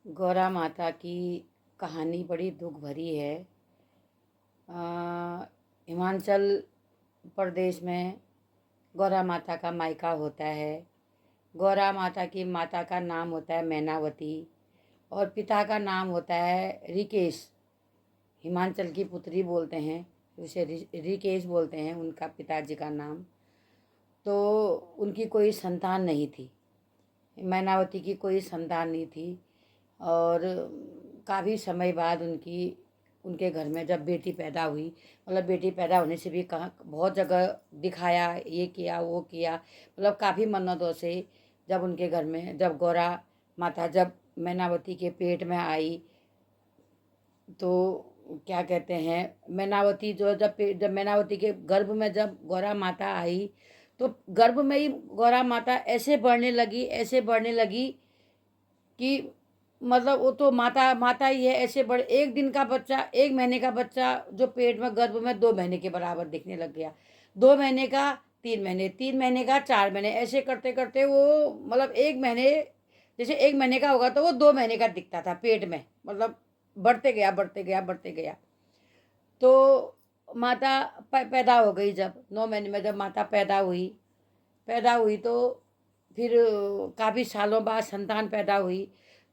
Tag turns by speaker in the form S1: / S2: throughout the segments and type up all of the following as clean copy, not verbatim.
S1: गौरा माता की कहानी बड़ी दुख भरी है। हिमाचल प्रदेश में गौरा माता का मायका होता है। गौरा माता की माता का नाम होता है मैनावती और पिता का नाम होता है ऋकेश। हिमाचल की पुत्री बोलते हैं, उसे ऋकेश बोलते हैं उनका पिताजी का नाम। तो उनकी कोई संतान नहीं थी, मैनावती की कोई संतान नहीं थी। और काफ़ी समय बाद उनके घर में जब बेटी पैदा हुई, मतलब बेटी पैदा होने से भी कहाँ बहुत जगह दिखाया, ये किया वो किया, मतलब काफ़ी मन्नतों से जब उनके घर में जब गौरा माता जब मैनावती के पेट में आई तो क्या कहते हैं, मैनावती जो जब मैनावती के गर्भ में जब गौरा माता आई तो गर्भ में ही गौरा माता ऐसे बढ़ने लगी, ऐसे बढ़ने लगी कि मतलब वो तो माता माता ही है। ऐसे बड़े एक दिन का बच्चा, 1 महीने का बच्चा जो पेट में गर्भ में 2 महीने के बराबर दिखने लग गया, 2 महीने का 3 महीने, 3 महीने का 4 महीने, ऐसे करते करते वो मतलब 1 महीने, जैसे 1 महीने का होगा तो वो 2 महीने का दिखता था पेट में, मतलब बढ़ते गया बढ़ते गया बढ़ते गया। तो माता पैदा हो गई, जब 9 महीने में जब माता पैदा हुई तो फिर काफ़ी सालों बाद संतान पैदा हुई।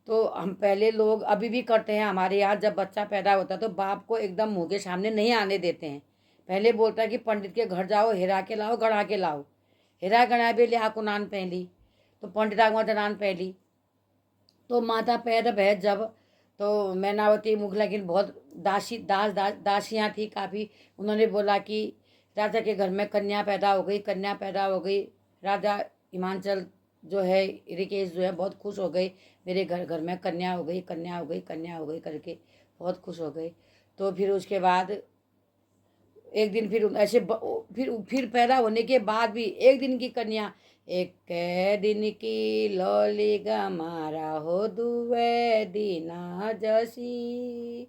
S1: तो हम पहले लोग अभी भी करते हैं, हमारे यहाँ जब बच्चा पैदा होता है तो बाप को एकदम मुंह के सामने नहीं आने देते हैं। पहले बोलता है कि पंडित के घर जाओ, हिरा के लाओ, गढ़ा के लाओ। हिरा गढ़ा भी लिया कुनान पहली, तो पंडित आगमा जनान पहली। तो माता पैदा भय जब, तो मैनावती मुगलागिन बहुत दासियाँ थी काफ़ी। उन्होंने बोला कि राजा के घर में कन्या पैदा हो गई, कन्या पैदा हो गई। राजा हिमाचल जो है ऋषिकेश जो है बहुत खुश हो गए, मेरे घर घर में कन्या हो गई, कन्या हो गई, कन्या हो गई करके बहुत खुश हो गए। तो फिर उसके बाद एक दिन फिर ऐसे फिर पैदा होने के बाद भी एक दिन की कन्या, एक दिन की लौली गमारा हो दुए दीना जसी,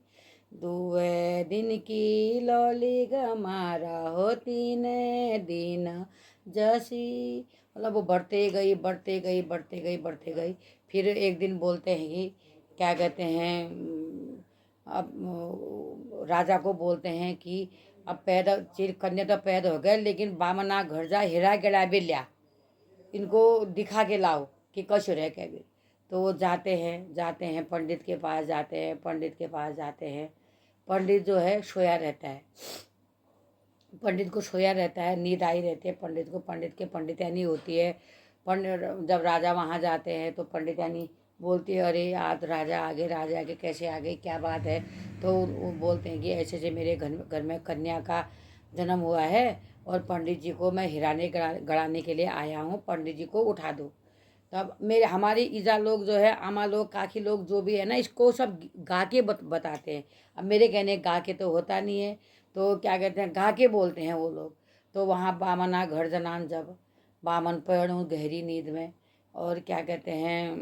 S1: दुए दिन की लौली गमारा हो तीने दिन जसी। मतलब वो बढ़ते गई बढ़ते गई बढ़ते गई बढ़ते गई। फिर एक दिन बोलते हैं कि क्या कहते हैं, अब राजा को बोलते हैं कि अब पैदा चिर कन्या तो पैदा हो गए, लेकिन बामना घर जा हिरा गेड़ा भी लिया, इनको दिखा के लाओ कि कशुर है क्या भी। तो वो जाते हैं पंडित के पास जाते हैं। पंडित जो है सोया रहता है, पंडित को सोया रहता है, नींद आई रहती है पंडित को। पंडित के पंडितानी होती है। पंडित जब राजा वहाँ जाते हैं तो पंडितानी बोलती है, अरे आज राजा आगे कैसे आ गई, क्या बात है। तो वो बोलते हैं कि ऐसे ऐसे मेरे घर में कन्या का जन्म हुआ है और पंडित जी को मैं हिराने गड़ाने के लिए आया हूँ, पंडित जी को उठा दो। तब मेरे हमारी ईजा लोग जो है, आमा लोग, काकी लोग जो भी है ना, इसको सब गा के बताते हैं। अब मेरे कहने गा के तो होता नहीं है, तो क्या कहते हैं, गा के बोलते हैं वो लोग। तो वहाँ बामना घर जनान जब बामन पढ़ूँ गहरी नींद में, और क्या कहते हैं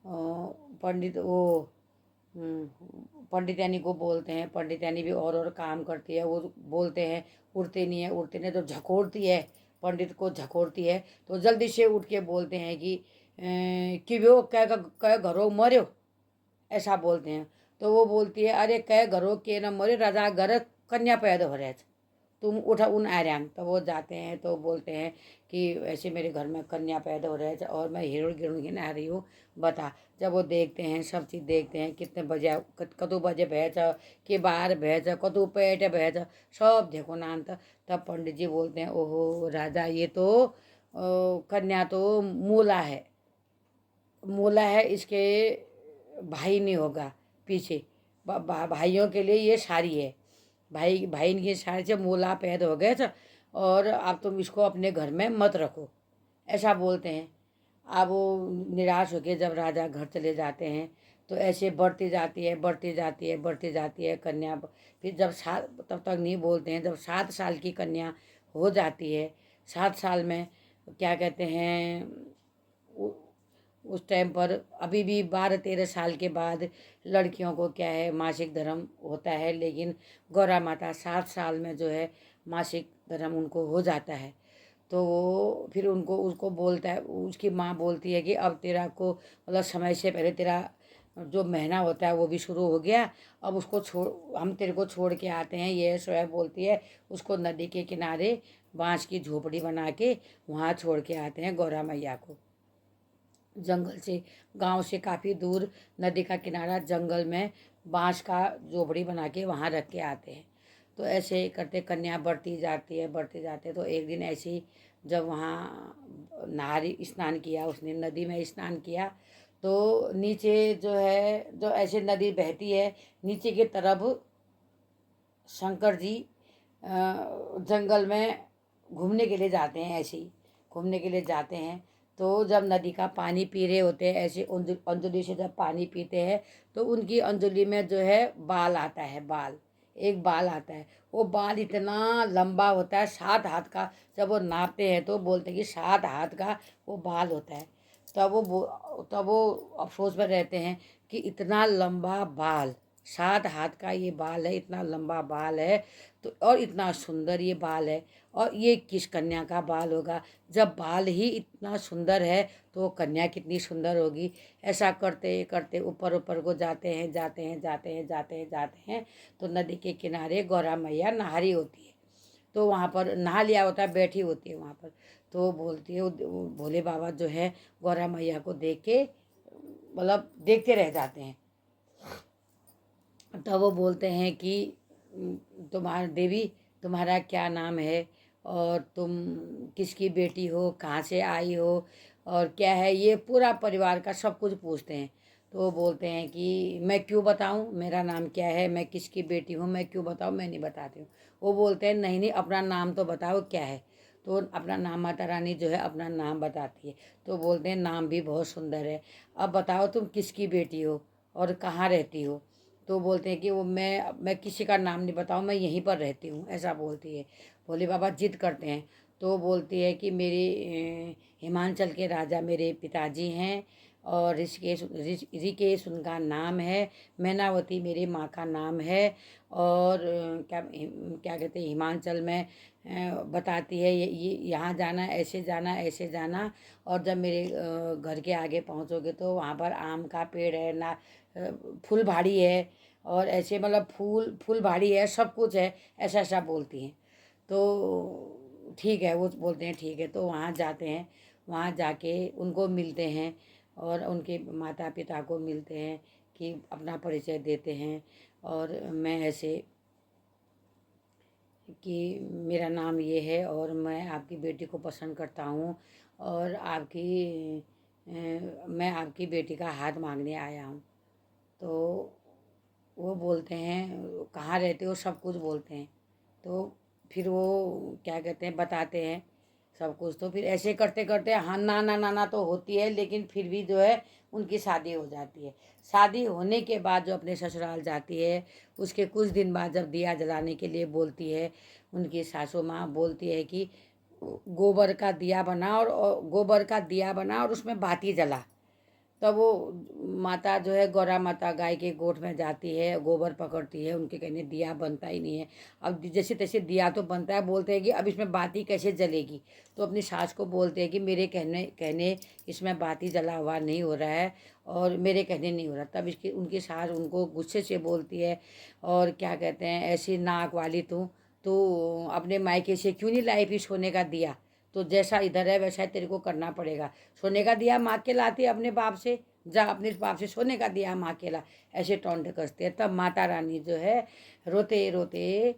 S1: पंडित वो पंडितानी को बोलते हैं। पंडितानी भी और काम करती है, वो बोलते हैं उड़ते नहीं तो झकोड़ती है, पंडित को झकोड़ती है। तो जल्दी से उठ के बोलते हैं कि वो कह घरों मर्यो, ऐसा बोलते हैं। तो वो बोलती है, अरे कह घरों के न मर्यो, राजा घर कन्या पैदा हो रहे थे, तुम उठा उन आर्यान। तो वो जाते हैं तो बोलते हैं कि ऐसे मेरे घर में कन्या पैदा हो रहे थे और मैं हिरण गिरण गिन आ रही हूँ, बता। जब वो देखते हैं, सब चीज़ देखते हैं, कितने बजे कतु बजे भेज के बाहर भेज कतु पेट भेज, सब देखो नान। तब पंडित जी बोलते हैं, ओहो राजा, ये तो कन्या तो मूला है, मूला है, इसके भाई नहीं होगा पीछे। भाइयों के लिए ये साड़ी है, भाई भाई इनकी साड़ी से मूला पैदा हो गए थे, और अब तुम इसको अपने घर में मत रखो, ऐसा बोलते हैं। अब वो निराश होकर जब राजा घर चले जाते हैं तो ऐसे बढ़ती जाती है बढ़ती जाती है बढ़ती जाती है कन्या। फिर जब सात, तब तक नहीं बोलते हैं, जब 7 साल की कन्या हो जाती है, 7 साल में क्या कहते हैं, उस टाइम पर अभी भी 12-13 साल के बाद लड़कियों को क्या है मासिक धर्म होता है, लेकिन गौरा माता 7 साल में जो है मासिक धर्म उनको हो जाता है। तो वो फिर उनको उसको बोलता है, उसकी माँ बोलती है कि अब तेरा को मतलब समय से पहले तेरा जो महीना होता है वो भी शुरू हो गया, अब उसको छोड़, हम तेरे को छोड़ के आते हैं। ये शोएब बोलती है, उसको नदी के किनारे बांस की झोपड़ी बना के वहाँ छोड़ के आते हैं गौरा मैया को। जंगल से, गांव से काफ़ी दूर नदी का किनारा जंगल में बांस का झोपड़ी बना के वहाँ रख के आते हैं। तो ऐसे करते कन्या बढ़ती जाती है। तो एक दिन ऐसे ही जब वहाँ नहारी स्नान किया, उसने नदी में स्नान किया, तो नीचे जो है, जो ऐसे नदी बहती है नीचे की तरफ, शंकर जी जंगल में घूमने के लिए जाते हैं, ऐसे ही घूमने के लिए जाते हैं। तो जब नदी का पानी पी रहे होते हैं, ऐसे अंजलि से जब पानी पीते हैं, तो उनकी अंजलि में जो है बाल आता है, बाल, एक बाल आता है। वो बाल इतना लंबा होता है, 7 हाथ का। जब वो नापते हैं तो बोलते हैं कि 7 हाथ का वो बाल होता है। तब वो अफसोस में रहते हैं कि इतना लंबा बाल, 7 हाथ का ये बाल है, इतना लंबा बाल है, तो और इतना सुंदर ये बाल है, और ये किस कन्या का बाल होगा। जब बाल ही इतना सुंदर है तो वो कन्या कितनी सुंदर होगी। ऐसा करते करते ऊपर ऊपर को जाते हैं, तो नदी के किनारे गौरा मैया नहा रही होती है। तो वहाँ पर नहा लिया होता है, बैठी होती है वहाँ पर। तो बोलती है, वो भोले बाबा जो है गौरा मैया को देख के मतलब देखते रह जाते हैं। तब वो बोलते हैं कि तुम्हारा देवी, तुम्हारा क्या नाम है, और तुम किसकी बेटी हो, कहाँ से आई हो, और क्या है, ये पूरा परिवार का सब कुछ पूछते हैं। तो वो बोलते हैं कि मैं क्यों बताऊं, मेरा नाम क्या है, मैं किसकी बेटी हूँ, मैं क्यों बताऊं, मैं नहीं बताती हूँ। वो बोलते हैं नहीं नहीं, अपना नाम तो बताओ क्या है। तो अपना नाम, माता रानी जो है अपना नाम बताती है। तो बोलते हैं नाम भी बहुत सुंदर है, अब बताओ तुम किसकी बेटी हो और कहाँ रहती हो। तो बोलते हैं कि वो मैं किसी का नाम नहीं बताऊँ, मैं यहीं पर रहती हूँ, ऐसा बोलती है। भोले बाबा जिद करते हैं। तो बोलती है कि हिमाचल के राजा मेरे पिताजी हैं, और ऋषिकेश उनका नाम है, मैनावती मेरी माँ का नाम है, और क्या क्या कहते हैं, हिमाचल में बताती है ये यहाँ जाना, ऐसे जाना, ऐसे जाना, और जब मेरे घर के आगे पहुँचोगे तो वहाँ पर आम का पेड़ है ना, फूलबाड़ी है, और ऐसे मतलब फूलबाड़ी है, सब कुछ है, ऐसा ऐसा बोलती हैं। तो ठीक है, वो बोलते हैं ठीक है। तो वहाँ जाते हैं, वहाँ जाके उनको मिलते हैं, और उनके माता पिता को मिलते हैं, कि अपना परिचय देते हैं, और मैं ऐसे कि मेरा नाम ये है, और मैं आपकी बेटी को पसंद करता हूँ, और मैं आपकी बेटी का हाथ मांगने आया हूँ। तो वो बोलते हैं कहाँ रहते हो, सब कुछ बोलते हैं। तो फिर वो क्या कहते हैं, बताते हैं सब कुछ। तो फिर ऐसे करते करते हाँ नाना नाना तो होती है, लेकिन फिर भी जो है उनकी शादी हो जाती है। शादी होने के बाद जो अपने ससुराल जाती है, उसके कुछ दिन बाद जब दिया जलाने के लिए बोलती है, उनकी सासू माँ बोलती है कि गोबर का दिया बना और उसमें बाती जला। तब वो माता जो है, गौरा माता गाय के गोठ में जाती है, गोबर पकड़ती है, उनके कहने दिया बनता ही नहीं है। अब जैसे तैसे दिया तो बनता है, बोलते हैं कि अब इसमें बाती कैसे जलेगी। तो अपनी सास को बोलते हैं कि मेरे कहने कहने इसमें बाती जला हुआ नहीं हो रहा है, और मेरे कहने नहीं हो रहा। तब इसकी उनकी सास उनको गुस्से से बोलती है, और क्या कहते हैं, ऐसी नाक वाली तू अपने मायके से क्यों नहीं लाई फिर सोने का दिया, तो जैसा इधर है वैसा ही तेरे को करना पड़ेगा। सोने का दिया माँ के लाती है अपने बाप से, जा अपने बाप से सोने का दिया माँ के ला, ऐसे टोंट कसते हैं। तब माता रानी जो है रोते रोते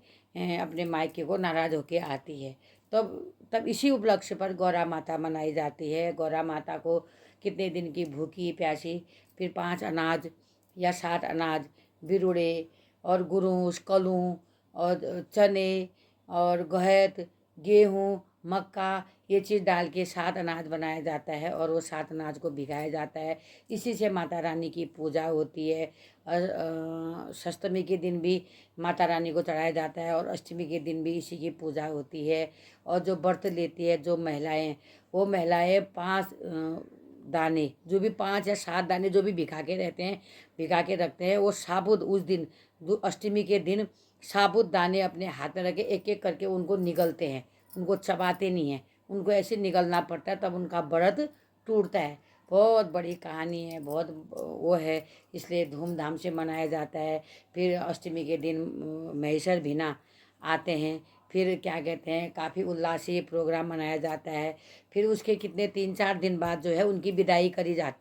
S1: अपने मायके को नाराज होके आती है। तब तब इसी उपलक्ष्य पर गौरा माता मनाई जाती है। गौरा माता को कितने दिन की भूखी प्यासी, फिर 5 अनाज या 7 अनाज, बिरुड़े और गुरूस, कलूँ और चने और गहत, गेहूँ, मक्का, ये चीज़ डाल के 7 अनाज बनाया जाता है, और वो 7 अनाज को भिगाया जाता है। इसी से माता रानी की पूजा होती है। और सप्तमी के दिन भी माता रानी को चढ़ाया जाता है, और अष्टमी के दिन भी इसी की पूजा होती है। और जो व्रत लेती है जो महिलाएं, वो महिलाएं 5 दाने, जो भी 5 या 7 दाने जो भी भिगा के रहते हैं, भिगा के रखते हैं, वो साबुत उस दिन अष्टमी के दिन साबुत दाने अपने हाथ में रख के एक एक करके उनको निगलते हैं, उनको चबाते नहीं हैं, उनको ऐसे निकलना पड़ता है, तब उनका व्रत टूटता है। बहुत बड़ी कहानी है, बहुत वो है, इसलिए धूमधाम से मनाया जाता है। फिर अष्टमी के दिन महिषर भीना आते हैं, फिर क्या कहते हैं, काफ़ी उल्लास से ये प्रोग्राम मनाया जाता है। फिर उसके कितने 3-4 दिन बाद जो है उनकी विदाई करी जाती है।